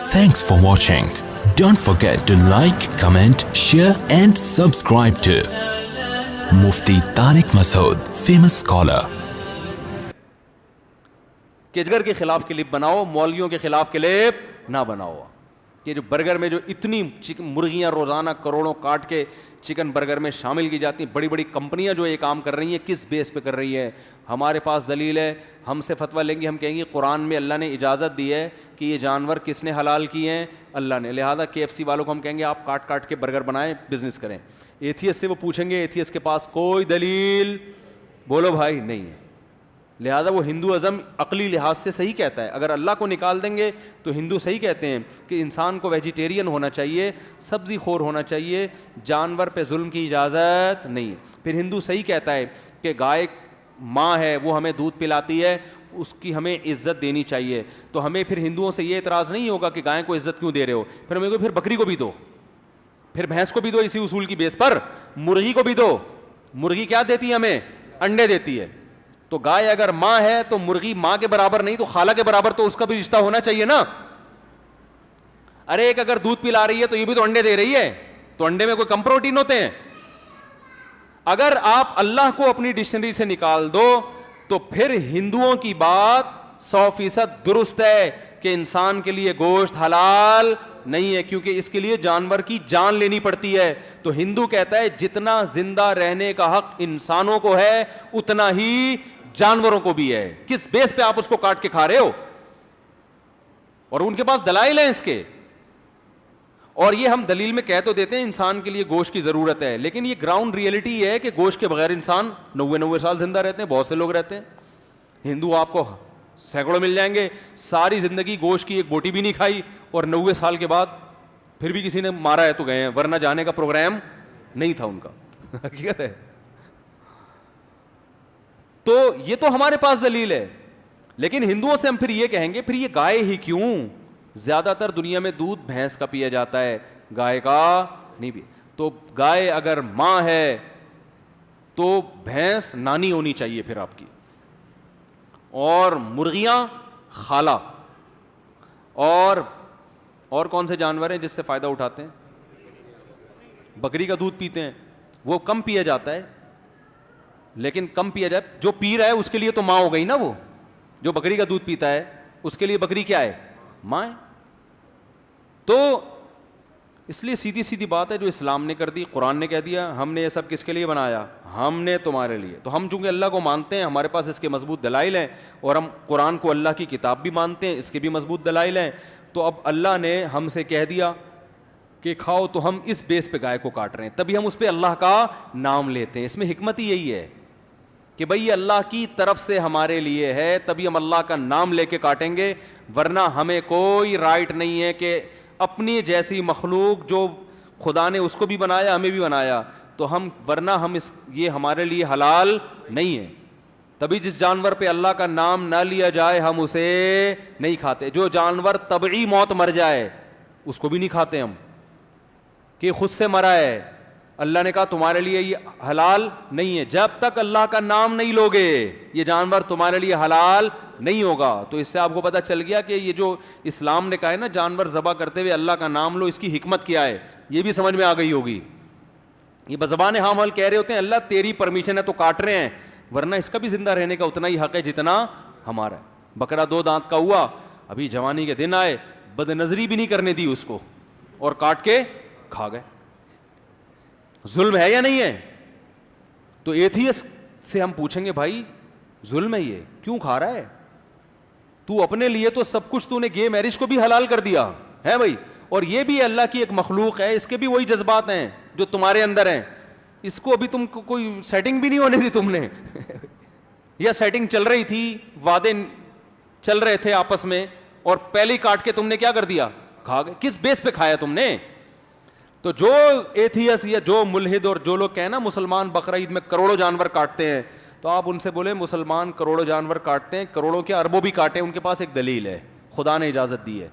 Thanks for watching. Don't forget to like, comment, share and subscribe to Mufti Tariq Masood, famous scholar. केजगर के खिलाफ clip बनाओ, मौलवियों के खिलाफ clip ना बनाओ. कि जो बर्गर में जो इतनी मुर्गियां रोज़ाना करोड़ों काट के चिकन बर्गर में शामिल की जाती हैं, बड़ी बड़ी कंपनियां जो ये काम कर रही हैं, किस बेस पे कर रही हैं? हमारे पास दलील है, हमसे फतवा लेंगे, हम कहेंगे कुरान में अल्लाह ने इजाज़त दी है कि ये जानवर किसने हलाल किए हैं? अल्लाह ने. लिहाजा KFC वालों को हम कहेंगे आप काट काट के बर्गर बनाएं, बिजनेस करें. एथियस से वो पूछेंगे, एथियस के पास कोई दलील बोलो भाई नहीं है. लिहाजा वो हिंदू अज़म अक़ली लिहाज से सही कहता है. अगर अल्लाह को निकाल देंगे तो हिंदू सही कहते हैं कि इंसान को वेजिटेरियन होना चाहिए, सब्ज़ी खोर होना चाहिए, जानवर पे जुल्म की इजाज़त नहीं है. फिर हिंदू सही कहता है कि गाय माँ है, वो हमें दूध पिलाती है, उसकी हमें इज़्ज़त देनी चाहिए. तो हमें फिर हिंदुओं से ये एतराज़ नहीं होगा कि गाय को इज़्ज़त क्यों दे रहे हो. फिर हमें फिर बकरी को भी दो, फिर भैंस को भी दो, इसी उसूल की बेस पर मुर्गी को भी दो. मुर्गी क्या देती है? हमें अंडे देती है. तो गाय अगर माँ है तो मुर्गी माँ के बराबर नहीं तो खाला के बराबर तो उसका भी रिश्ता होना चाहिए ना. अरे एक अगर दूध पिला रही है तो ये भी तो अंडे दे रही है, तो अंडे में कोई कम प्रोटीन होते हैं? अगर आप अल्लाह को अपनी डिक्शनरी से निकाल दो तो फिर हिंदुओं की बात 100% दुरुस्त है कि इंसान के लिए गोश्त हलाल नहीं है, क्योंकि इसके लिए जानवर की जान लेनी पड़ती है. तो हिंदू कहता है जितना जिंदा रहने का हक इंसानों को है उतना ही जानवरों को भी है. किस बेस पे आप उसको काट के खा रहे हो? और उनके पास दलाइल हैं इसके. और ये हम दलील में कह तो देते हैं इंसान के लिए गोश्त की जरूरत है, लेकिन ये ग्राउंड रियलिटी है कि गोश्त के बगैर इंसान 90 साल जिंदा रहते हैं. बहुत से लोग रहते हैं. हिंदू आपको सैकड़ों मिल जाएंगे, सारी जिंदगी गोश्त की एक बोटी भी नहीं खाई और 90 साल के बाद फिर भी किसी ने मारा है तो गए हैं, वरना जाने का प्रोग्राम नहीं था उनका. हकीकत है. तो ये तो हमारे पास दलील है. लेकिन हिंदुओं से हम फिर ये कहेंगे फिर ये गाय ही क्यों? ज्यादातर दुनिया में दूध भैंस का पिया जाता है, गाय का नहीं भी. तो गाय अगर माँ है तो भैंस नानी होनी चाहिए फिर आपकी, और मुर्गियां खाला. और कौन से जानवर हैं जिससे फायदा उठाते हैं? बकरी का दूध पीते हैं, वो कम पिया जाता है, लेकिन कम पिया जाए. जो पी रहा है उसके लिए तो माँ हो गई ना. वो जो बकरी का दूध पीता है उसके लिए बकरी क्या है? माँ है. तो इसलिए सीधी सीधी बात है जो इस्लाम ने कर दी, कुरान ने कह दिया, हमने ये सब किसके लिए बनाया? हमने तुम्हारे लिए. तो हम चूंकि अल्लाह को मानते हैं, हमारे पास इसके मजबूत दलाइल हैं, और हम कुरान को अल्लाह की किताब भी मानते हैं, इसके भी मजबूत दलाइल हैं. तो अब अल्लाह ने हमसे कह दिया कि खाओ, तो हम इस बेस पे गाय को काट रहे हैं, तभी हम उस पर अल्लाह का नाम लेते हैं. इसमें हिकमत ही यही है कि भाई ये अल्लाह की तरफ से हमारे लिए है, तभी हम अल्लाह का नाम लेके काटेंगे. वरना हमें कोई राइट नहीं है कि अपनी जैसी मखलूक जो खुदा ने उसको भी बनाया हमें भी बनाया तो हम, वरना हम ये हमारे लिए हलाल नहीं है. तभी जिस जानवर पे अल्लाह का नाम ना लिया जाए हम उसे नहीं खाते. जो जानवर तबई मौत मर जाए उसको भी नहीं खाते हम, कि खुद से मरा है. अल्लाह ने कहा तुम्हारे लिए ये हलाल नहीं है. जब तक अल्लाह का नाम नहीं लोगे ये जानवर तुम्हारे लिए हलाल नहीं होगा. तो इससे आपको पता चल गया कि ये जो इस्लाम ने कहा है ना जानवर ज़बह करते हुए अल्लाह का नाम लो, इसकी हिकमत क्या है, ये भी समझ में आ गई होगी. ये बज़बान हम हल कह रहे होते हैं अल्लाह तेरी परमिशन है तो काट रहे हैं, वरना इसका भी जिंदा रहने का उतना ही हक है जितना हमारा है. बकरा 2 दांत का हुआ, अभी जवानी के दिन आए, बदनजरी भी नहीं करने दी उसको और काट के खा गए. जुल्म है या नहीं है? तो एथियस्ट से हम पूछेंगे भाई जुल्म है ये, क्यों खा रहा है? तू अपने लिए तो सब कुछ, तूने गे मैरिज को भी हलाल कर दिया है भाई, और ये भी अल्लाह की एक मखलूक है, इसके भी वही जज्बात हैं जो तुम्हारे अंदर हैं. इसको अभी तुमको कोई सेटिंग भी नहीं होने दी तुमने. या सेटिंग चल रही थी, वादे चल रहे थे आपस में, और पहले ही काट के तुमने क्या कर दिया? खा गए. किस बेस पे खाया तुमने? तो जो एथियस या जो मुल्हिद और जो लोग कहें ना मुसलमान बकरा ईद में करोड़ों जानवर काटते हैं, तो आप उनसे बोले मुसलमान करोड़ों जानवर काटते हैं, करोड़ों के अरबों भी काटे, उनके पास एक दलील है, खुदा ने इजाजत दी है.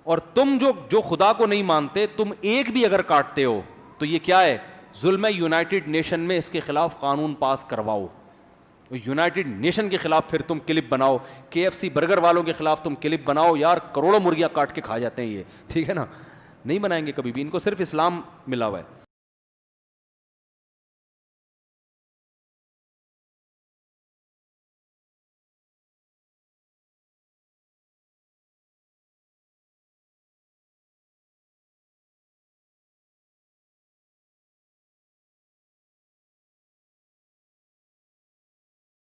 और तुम जो खुदा को नहीं मानते, तुम एक भी अगर काटते हो तो ये क्या है? जुल्म है. यूनाइटेड नेशन में इसके खिलाफ कानून पास करवाओ یونائٹڈ نیشن کے خلاف پھر تم کلپ بناؤ, KFC برگر والوں کے خلاف تم کلپ بناؤ, یار کروڑوں مرغیاں کاٹ کے کھا جاتے ہیں یہ, ٹھیک ہے نا, نہیں بنائیں گے کبھی بھی, ان کو صرف اسلام ملا ہوا ہے.